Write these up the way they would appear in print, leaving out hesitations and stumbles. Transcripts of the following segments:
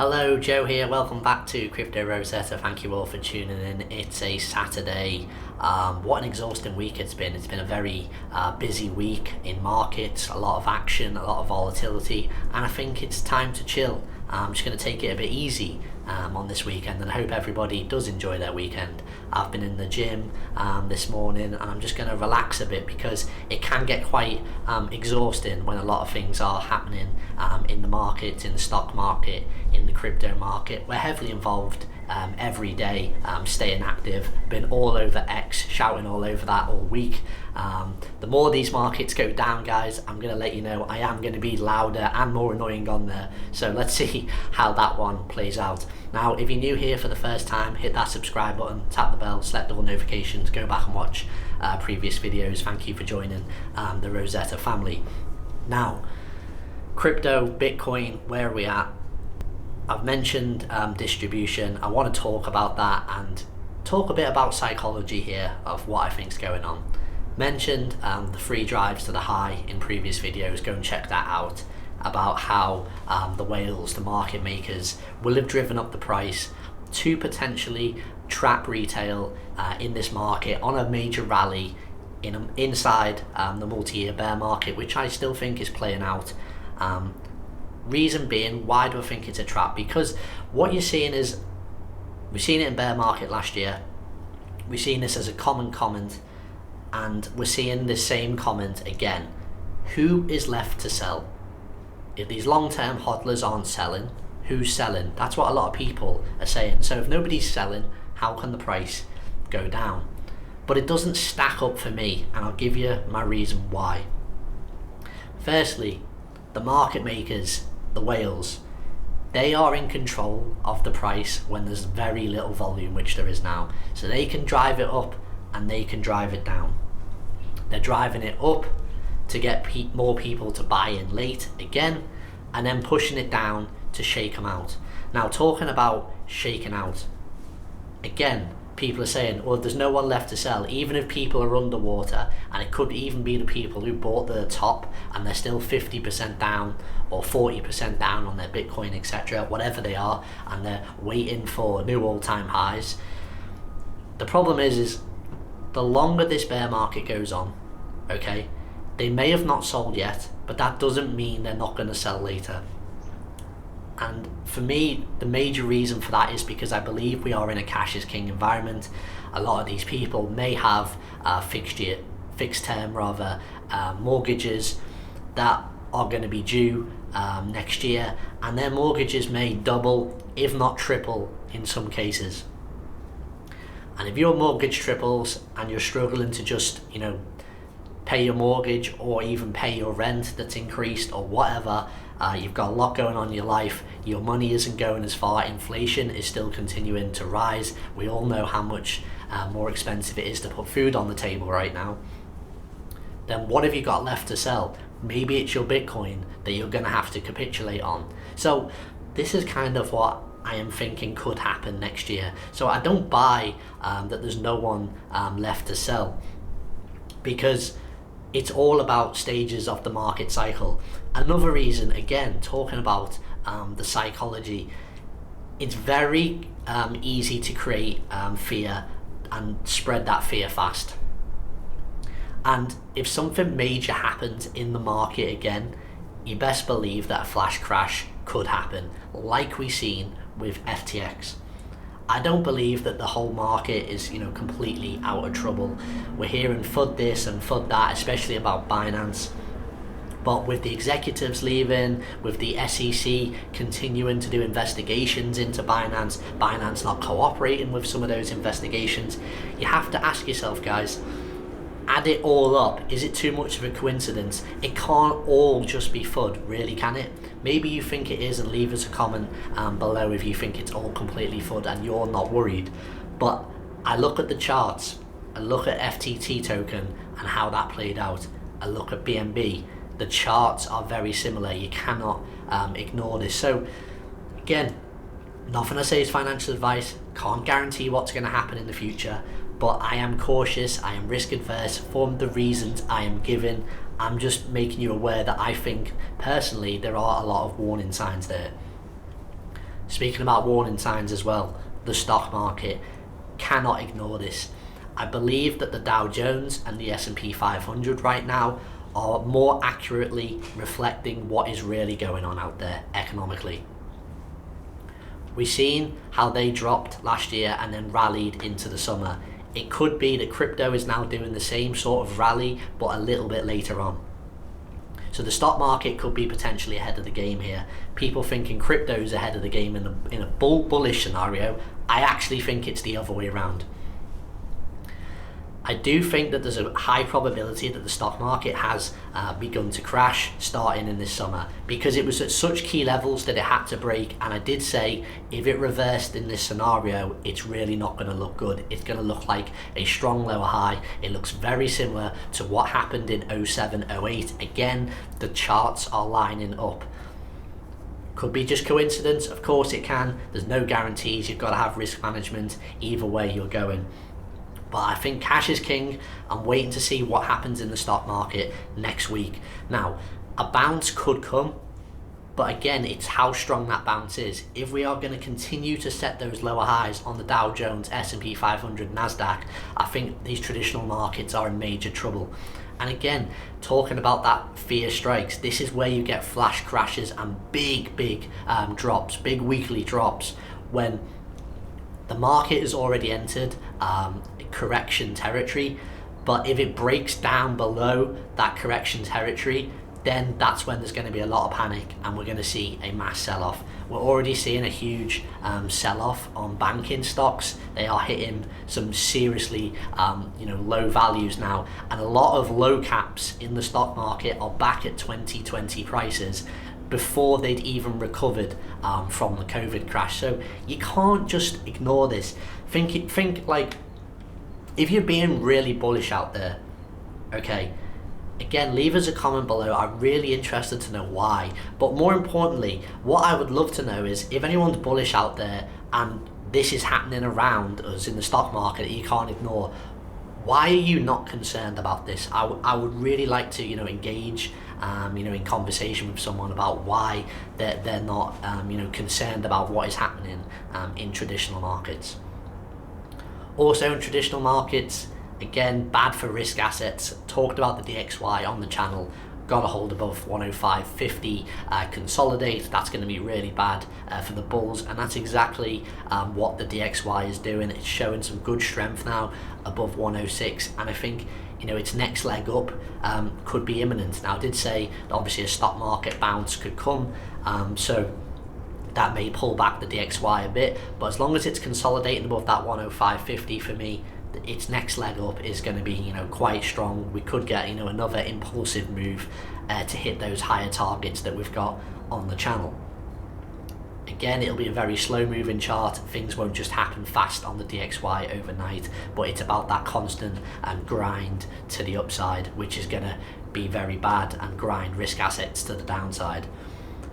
Hello, Joe here. Welcome back to Crypto Rosetta. Thank you all for tuning in. It's a Saturday. What an exhausting week it's been. It's been a very busy week in markets, a lot of action, a lot of volatility, and I think it's time to chill. I'm just going to take it a bit easy on this weekend, and I hope everybody does enjoy their weekend. I've been in the gym this morning, and I'm just going to relax a bit because it can get quite exhausting when a lot of things are happening in the markets, in the stock market, in the crypto market. We're heavily involved every day, staying active. Been all over X, shouting all over that all week. The more these markets go down, guys, I'm going to let you know I am going to be louder and more annoying on there. So let's see how that one plays out. Now, if you're new here for the first time, hit that subscribe button, tap the bell, select all notifications, go back and watch previous videos. Thank you for joining the Rosetta family. Now, crypto, Bitcoin, where are we at? I've mentioned distribution. I want to talk about that and talk a bit about psychology here of what I think's going on. Mentioned the free drives to the high in previous videos. Go and check that out, about how the whales, the market makers, will have driven up the price to potentially trap retail in this market on a major rally inside the multi-year bear market, which I still think is playing out. Reason being, why do I think it's a trap? Because what you're seeing is, we've seen it in bear market last year, we've seen this as a common comment, and we're seeing the same comment again. Who is left to sell? If these long-term hodlers aren't selling, who's selling? That's what a lot of people are saying. So if nobody's selling, how can the price go down? But it doesn't stack up for me, and I'll give you my reason why. Firstly, the market makers, the whales, they are in control of the price when there's very little volume, which there is now. So they can drive it up and they can drive it down. They're driving it up to get more people to buy in late again, and then pushing it down to shake them out. Now, talking about shaking out, again, people are saying, well, there's no one left to sell. Even if people are underwater, and it could even be the people who bought the top and they're still 50% down or 40% down on their Bitcoin, etc., whatever they are, and they're waiting for new all-time highs. The problem is the longer this bear market goes on, okay, they may have not sold yet, but that doesn't mean they're not going to sell later. And for me, the major reason for that is because I believe we are in a cash is king environment. A lot of these people may have fixed term mortgages that are going to be due next year, and their mortgages may double, if not triple, in some cases. And if your mortgage triples and you're struggling to just, pay your mortgage or even pay your rent that's increased or whatever, you've got a lot going on in your life, your money isn't going as far, inflation is still continuing to rise. We all know how much more expensive it is to put food on the table right now. Then what have you got left to sell? Maybe it's your Bitcoin that you're going to have to capitulate on. So this is kind of what I am thinking could happen next year. So I don't buy that there's no one left to sell, because it's all about stages of the market cycle. Another reason, again, talking about the psychology, it's very easy to create fear and spread that fear fast. And if something major happens in the market again, you best believe that a flash crash could happen, like we've seen with FTX. I don't believe that the whole market is, completely out of trouble. We're hearing FUD this and FUD that, especially about Binance. But with the executives leaving, with the SEC continuing to do investigations into Binance not cooperating with some of those investigations, you have to ask yourself, guys, add it all up, is it too much of a coincidence? It can't all just be FUD, really, can it? Maybe you think it is, and leave us a comment below if you think it's all completely FUD and you're not worried. But I look at the charts, I look at FTT token and how that played out, I look at BNB, the charts are very similar. You cannot ignore this. So again, nothing I say is financial advice, can't guarantee what's going to happen in the future, but I am cautious, I am risk adverse for the reasons I am given. I'm just making you aware that I think personally there are a lot of warning signs there. Speaking about warning signs as well, the stock market cannot ignore this. I believe that the Dow Jones and the S&P 500 right now are more accurately reflecting what is really going on out there economically. We've seen how they dropped last year and then rallied into the summer. It could be that crypto is now doing the same sort of rally, but a little bit later on. So the stock market could be potentially ahead of the game here. People thinking crypto is ahead of the game in a bullish scenario. I actually think it's the other way around. I do think that there's a high probability that the stock market has begun to crash starting in this summer, because it was at such key levels that it had to break. And I did say if it reversed in this scenario, it's really not going to look good. It's going to look like a strong lower high. It looks very similar to what happened in 07, 08. Again, the charts are lining up. Could be just coincidence, of course it can. There's no guarantees. You've got to have risk management either way you're going. But I think cash is king. I'm waiting to see what happens in the stock market next week. Now, a bounce could come, but again, it's how strong that bounce is. If we are going to continue to set those lower highs on the Dow Jones, S&P 500, NASDAQ, I think these traditional markets are in major trouble. And again, talking about that fear strikes, this is where you get flash crashes and big drops, big weekly drops, when the market has already entered correction territory. But if it breaks down below that correction territory, then that's when there's going to be a lot of panic and we're going to see a mass sell-off. We're already seeing a huge sell-off on banking stocks. They are hitting some seriously low values now, and a lot of low caps in the stock market are back at 2020 prices before they'd even recovered from the COVID crash. So you can't just ignore this. Think like, if you're being really bullish out there, okay, again, leave us a comment below. I'm really interested to know why. But more importantly, what I would love to know is if anyone's bullish out there and this is happening around us in the stock market that you can't ignore, why are you not concerned about this? I would really like to engage in conversation with someone about why they're not concerned about what is happening in traditional markets. Also in traditional markets, again, bad for risk assets. Talked about the DXY on the channel. Got to hold above 105.50, consolidate. That's going to be really bad for the bulls, and that's exactly what the DXY is doing. It's showing some good strength now above 106, and I think its next leg up could be imminent. Now, I did say that obviously a stock market bounce could come, so that may pull back the DXY a bit, but as long as it's consolidating above that 105.50, for me, its next leg up is going to be quite strong. We could get another impulsive move to hit those higher targets that we've got on the channel. Again, it'll be a very slow moving chart. Things won't just happen fast on the DXY overnight, but it's about that constant and grind to the upside, which is going to be very bad, and grind risk assets to the downside.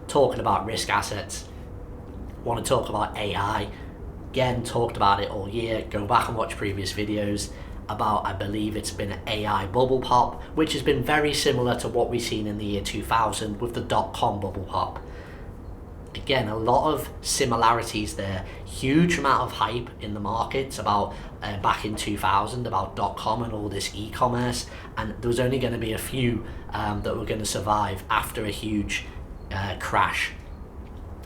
Talking about risk assets, want to talk about AI. Again, talked about it all year. Go back and watch previous videos about, I believe it's been an AI bubble pop, which has been very similar to what we've seen in the year 2000 with the .com bubble pop. Again, a lot of similarities there. Huge amount of hype in the markets about back in 2000 about .com and all this e-commerce, and there was only going to be a few that were going to survive after a huge crash.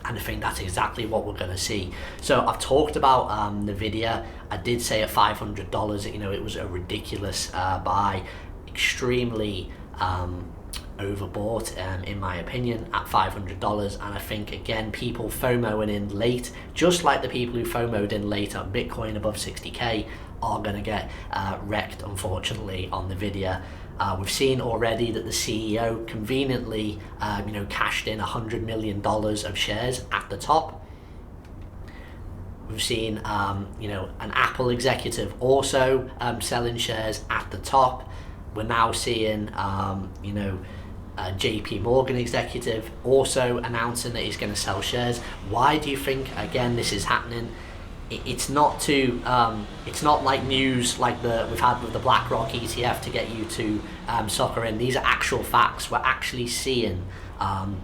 And I think that's exactly what we're going to see. So I've talked about nvidia. I did say at $500, it was a ridiculous buy, extremely overbought in my opinion at $500. And I think again, people FOMOing in late, just like the people who FOMO'd in late on Bitcoin above 60k, are going to get wrecked, unfortunately, on nvidia. We've seen already that the CEO conveniently, cashed in $100 million of shares at the top. We've seen, an Apple executive also selling shares at the top. We're now seeing, a JP Morgan executive also announcing that he's going to sell shares. Why do you think, again, this is happening? It's not like news like we've had with the BlackRock ETF to get you to sucker in. These are actual facts. We're actually seeing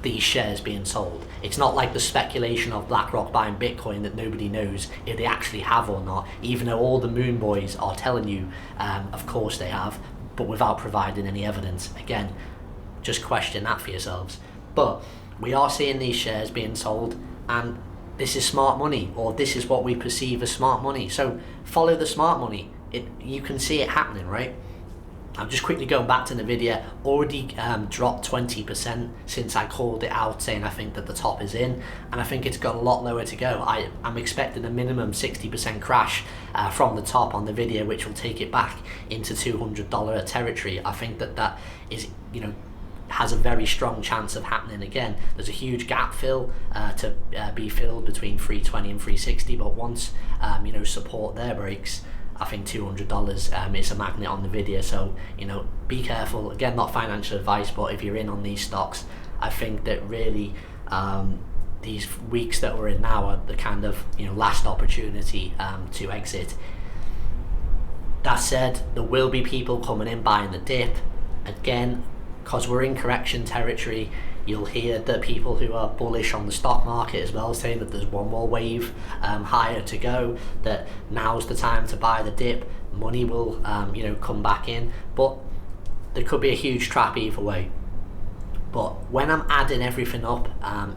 these shares being sold. It's not like the speculation of BlackRock buying Bitcoin that nobody knows if they actually have or not, even though all the moon boys are telling you, of course they have, but without providing any evidence. Again, just question that for yourselves. But we are seeing these shares being sold, and this is smart money, or this is what we perceive as smart money. So follow the smart money. You can see it happening, right? I'm just quickly going back to nvidia. Already dropped 20% since I called it out, saying I think that the top is in, and I think it's got a lot lower to go. I'm expecting a minimum 60% crash from the top on nvidia, which will take it back into $200 territory. I think that is, has a very strong chance of happening again. There's a huge gap fill to be filled between 320 and 360, but once support there breaks, I think $200 is a magnet on nvidia. So be careful. Again, not financial advice, but if you're in on these stocks, I think that really these weeks that we're in now are the kind of last opportunity to exit. That said, there will be people coming in buying the dip again, because we're in correction territory. You'll hear the people who are bullish on the stock market as well saying that there's one more wave higher to go, that now's the time to buy the dip. Money will come back in, but there could be a huge trap either way. But when I'm adding everything up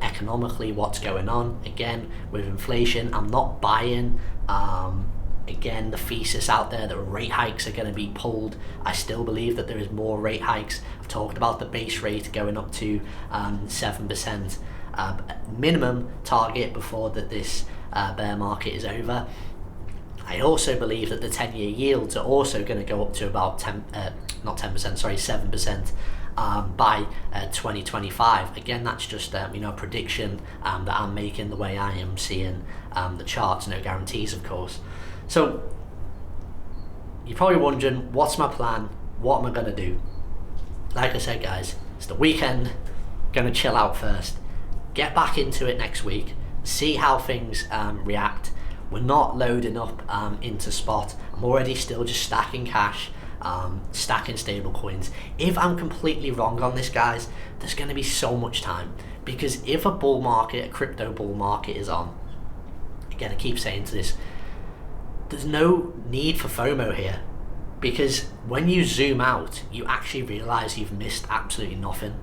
economically, what's going on again with inflation, I'm not buying again the thesis out there that rate hikes are going to be pulled. I still believe that there is more rate hikes. I've talked about the base rate going up to 7% minimum target before that this bear market is over. I also believe that the 10-year yields are also going to go up to about 7% by 2025. Again, that's just a prediction that I'm making the way I am seeing the charts. No guarantees, of course. So you're probably wondering, what's my plan? What am I going to do? Like I said, guys, it's the weekend. Going to chill out first. Get back into it next week. See how things react. We're not loading up into spot. I'm already still just stacking cash, stacking stable coins. If I'm completely wrong on this, guys, there's going to be so much time. Because if a bull market, a crypto bull market is on, again, I keep saying to this, there's no need for FOMO here, because when you zoom out, you actually realize you've missed absolutely nothing.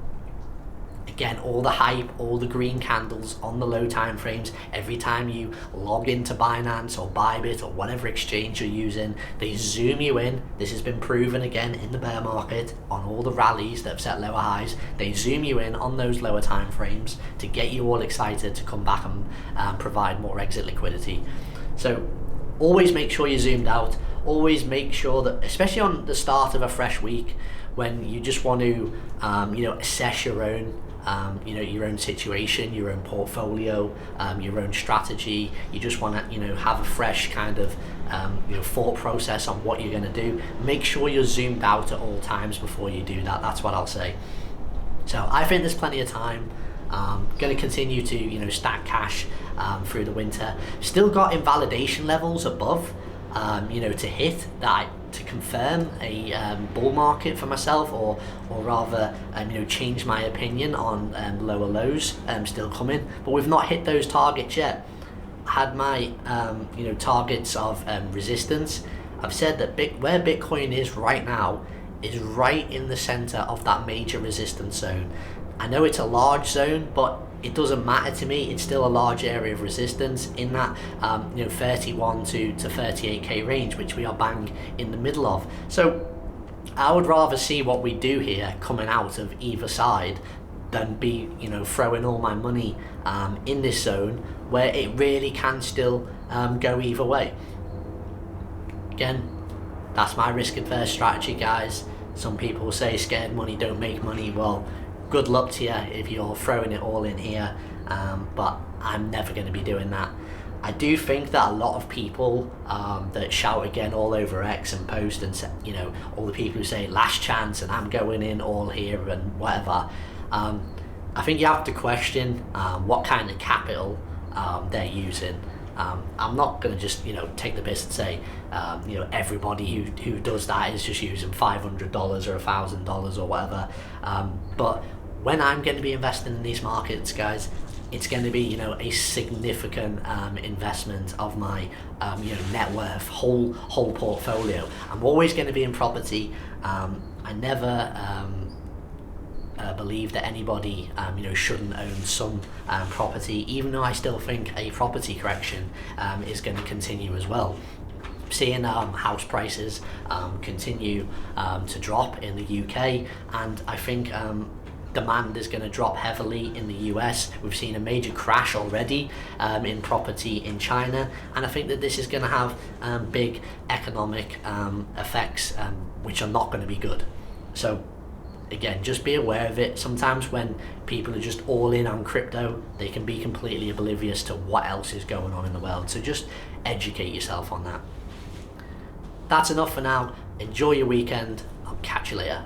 Again, all the hype, all the green candles on the low time frames, every time you log into Binance or BYBIT or whatever exchange you're using, they zoom you in. This has been proven again in the bear market on all the rallies that have set lower highs. They zoom you in on those lower time frames to get you all excited to come back and provide more exit liquidity. So always make sure you're zoomed out. Always make sure that, especially on the start of a fresh week, when you just want to assess your own your own situation, your own portfolio, your own strategy. You just want to have a fresh kind of thought process on what you're going to do. Make sure you're zoomed out at all times before you do that. That's what I'll say. So I think there's plenty of time. Going to continue to stack cash through the winter. Still got invalidation levels above to hit that, to confirm a bull market for myself, or rather change my opinion on lower lows still coming, but we've not hit those targets yet. I had my targets of resistance. I've said that where Bitcoin is right now is right in the center of that major resistance zone. I know it's a large zone, but it doesn't matter to me. It's still a large area of resistance in that 31 to 38k range, which we are bang in the middle of. So I would rather see what we do here coming out of either side than be throwing all my money in this zone where it really can still go either way. Again, that's my risk adverse strategy, guys. Some people say scared money don't make money. Well, good luck to you if you're throwing it all in here, but I'm never going to be doing that. I do think that a lot of people that shout again all over X and post and say, all the people who say last chance and I'm going in all here and whatever, I think you have to question what kind of capital they're using. I'm not going to just take the piss and say everybody who does that is just using $500 or $1,000 or whatever, but when I'm going to be investing in these markets, guys, it's going to be, a significant investment of my net worth, whole portfolio. I'm always going to be in property. I never believe that anybody shouldn't own some property, even though I still think a property correction is going to continue as well. Seeing house prices continue to drop in the UK, and I think demand is going to drop heavily in the US. We've seen a major crash already in property in China, and I think that this is going to have big economic effects which are not going to be good. So again, just be aware of it. Sometimes when people are just all in on crypto, they can be completely oblivious to what else is going on in the world. So just educate yourself on that. That's enough for now. Enjoy your weekend. I'll catch you later.